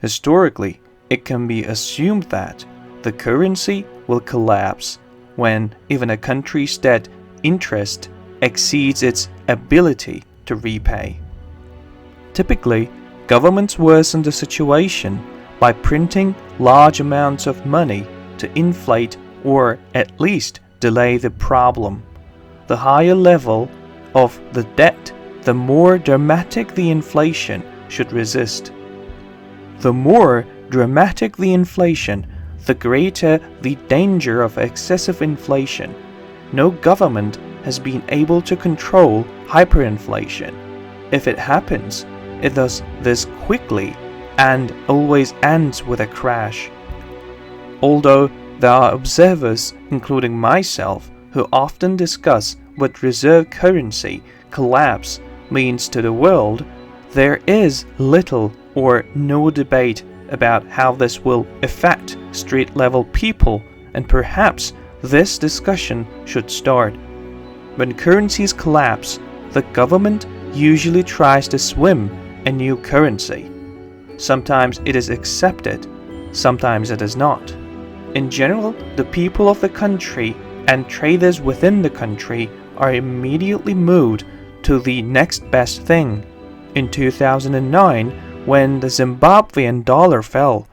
Historically, it can be assumed that the currency will collapse when even a country's debt interest exceeds its ability to repay. Typically, governments worsen the situation by printing large amounts of money to inflate or at least delay the problem. The higher level of the debt, the more dramatic the inflation should resist. The more dramatic the inflation, the greater the danger of excessive inflation. No government has been able to control hyperinflation. If it happens, it does this quickly and always ends with a crash. Although there are observers, including myself, who often discuss what reserve currency collapse means to the world, there is little or no debate about how this will affect street-level people, and perhaps this discussion should start. When currencies collapse, the government usually tries to swim a new currency. Sometimes it is accepted, sometimes it is not. In general, the people of the country and traders within the country are immediately moved to the next best thing. In 2009, when the Zimbabwean dollar fell,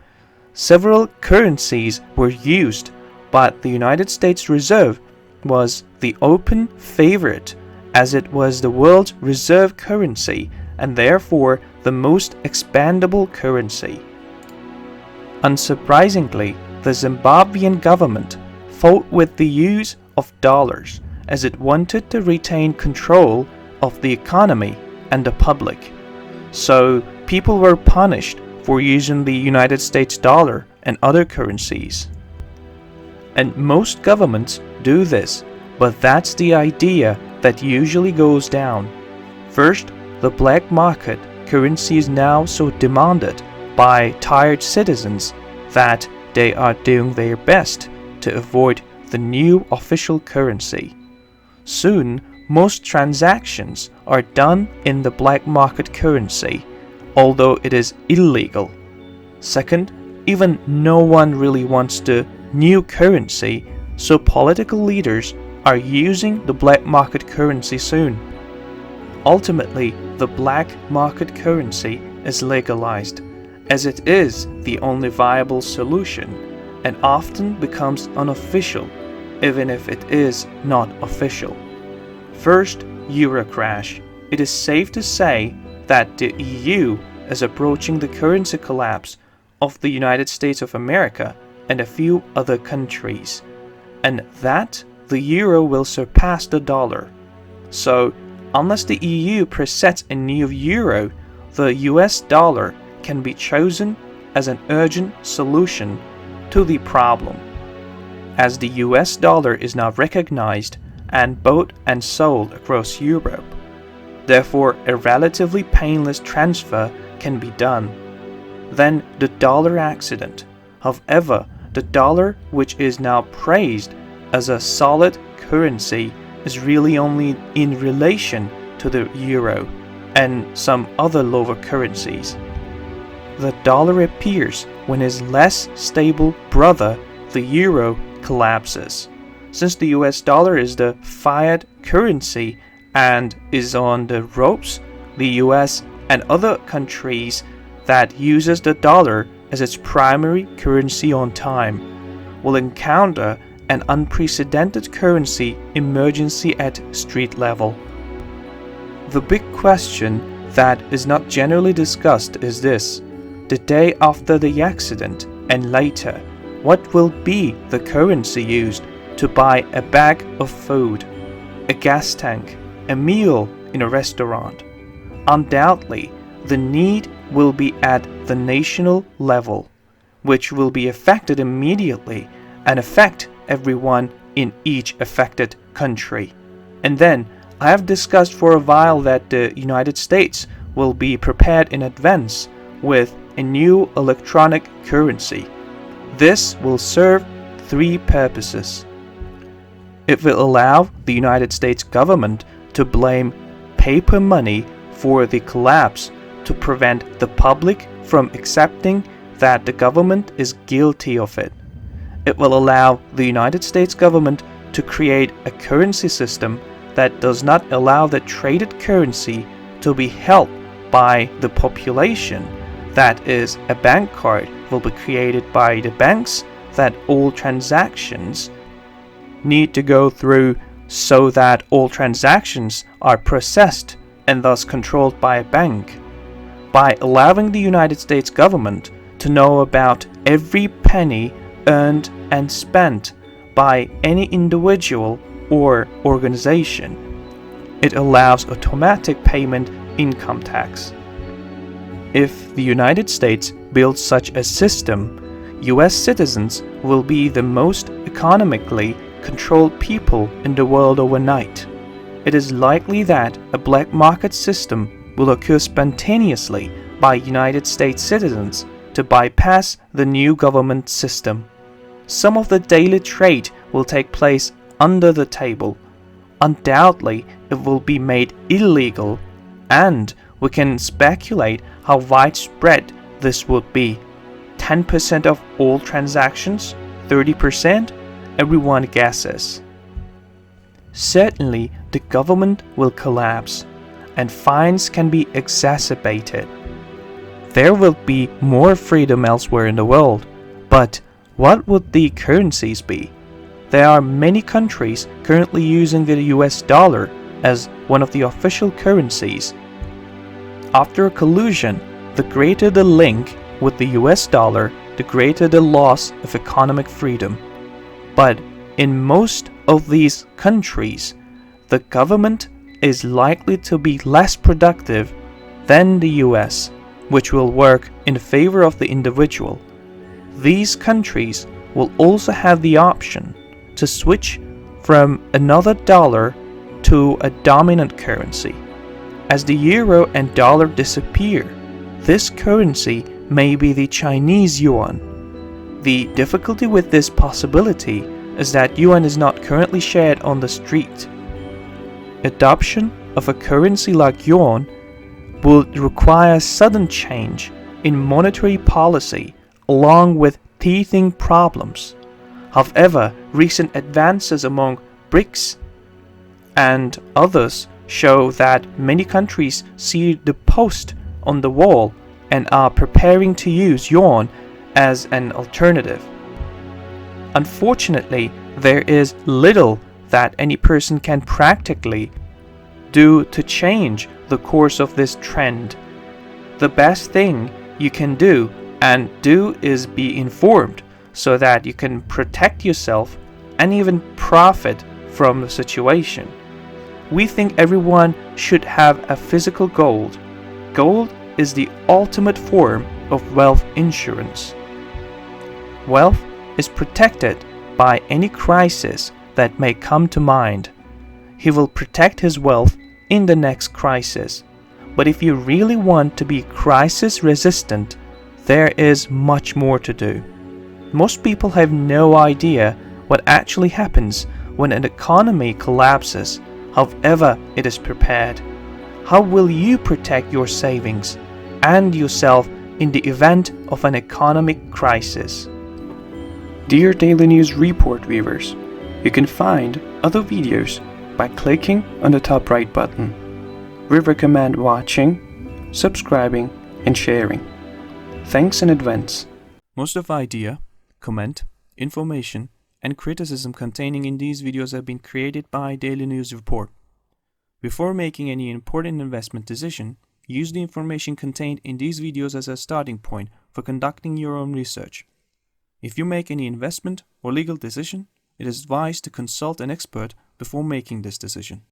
several currencies were used, but the United States Reserve was the open favorite as it was the world's reserve currency and therefore the most expandable currency. Unsurprisingly, the Zimbabwean government fought with the use of dollars as it wanted to retain control of the economy and the public. So people were punished for using the United States dollar and other currencies. And most governments do this, but that's the idea that usually goes down. First, the black market currency is now so demanded by tired citizens that they are doing their best to avoid the new official currency. Soon, most transactions are done in the black market currency, although it is illegal. Second, even no one really wants the new currency, so political leaders are using the black market currency soon. Ultimately, the black market currency is legalized, as it is the only viable solution, and often becomes unofficial, even if it is not official. First, Euro crash. It is safe to say that the EU is approaching the currency collapse of the United States of America and a few other countries, and that the euro will surpass the dollar. So, unless the EU presets a new euro, the US dollar can be chosen as an urgent solution to the problem. As the US dollar is now recognized and bought and sold across Europe, therefore a relatively painless transfer can be done. Then the dollar accident. However, the dollar, which is now praised as a solid currency, is really only in relation to the euro and some other lower currencies. The dollar appears when his less stable brother, the euro, collapses. Since the US dollar is the fiat currency and is on the ropes, the US and other countries that uses the dollar as its primary currency on time will encounter an unprecedented currency emergency at street level. The big question that is not generally discussed is this: the day after the accident and later, what will be the currency used to buy a bag of food, a gas tank, a meal in a restaurant? Undoubtedly, the need will be at the national level, which will be affected immediately and affect everyone in each affected country. And then, I have discussed for a while that the United States will be prepared in advance with a new electronic currency. This will serve three purposes. It will allow the United States government to blame paper money for the collapse to prevent the public from accepting that the government is guilty of it. It will allow the United States government to create a currency system that does not allow the traded currency to be held by the population. That is, a bank card will be created by the banks that all transactions need to go through, so that all transactions are processed and thus controlled by a bank. By allowing the United States government to know about every penny earned and spent by any individual or organization, it allows automatic payment income tax. If the United States builds such a system, US citizens will be the most economically controlled people in the world overnight. It is likely that a black market system will occur spontaneously by United States citizens to bypass the new government system. Some of the daily trade will take place under the table. Undoubtedly, it will be made illegal, and we can speculate how widespread this would be. 10% of all transactions? 30%? Everyone guesses. Certainly, the government will collapse, and fines can be exacerbated. There will be more freedom elsewhere in the world, but what would the currencies be? There are many countries currently using the US dollar as one of the official currencies. After a collusion, the greater the link with the US dollar, the greater the loss of economic freedom. But in most of these countries, the government is likely to be less productive than the US, which will work in favor of the individual. These countries will also have the option to switch from another dollar to a dominant currency. As the euro and dollar disappear, this currency may be the Chinese yuan. The difficulty with this possibility is that yuan is not currently shared on the street. Adoption of a currency like yuan would require sudden change in monetary policy along with teething problems. However, recent advances among BRICS and others show that many countries see the post on the wall and are preparing to use yuan as an alternative. Unfortunately, there is little that any person can practically do to change the course of this trend. The best thing you can do is be informed so that you can protect yourself and even profit from the situation. We think everyone should have a physical gold. Gold is the ultimate form of wealth insurance. Wealth is protected by any crisis that may come to mind. He will protect his wealth in the next crisis. But if you really want to be crisis resistant, there is much more to do. Most people have no idea what actually happens when an economy collapses, however it is prepared. How will you protect your savings and yourself in the event of an economic crisis? Dear Daily News Report viewers, you can find other videos by clicking on the top right button. We recommend watching, subscribing, and sharing. Thanks in advance. Most of the idea, comment, information, and criticism containing in these videos have been created by Daily News Report. Before making any important investment decision, use the information contained in these videos as a starting point for conducting your own research. If you make any investment or legal decision, it is advised to consult an expert before making this decision.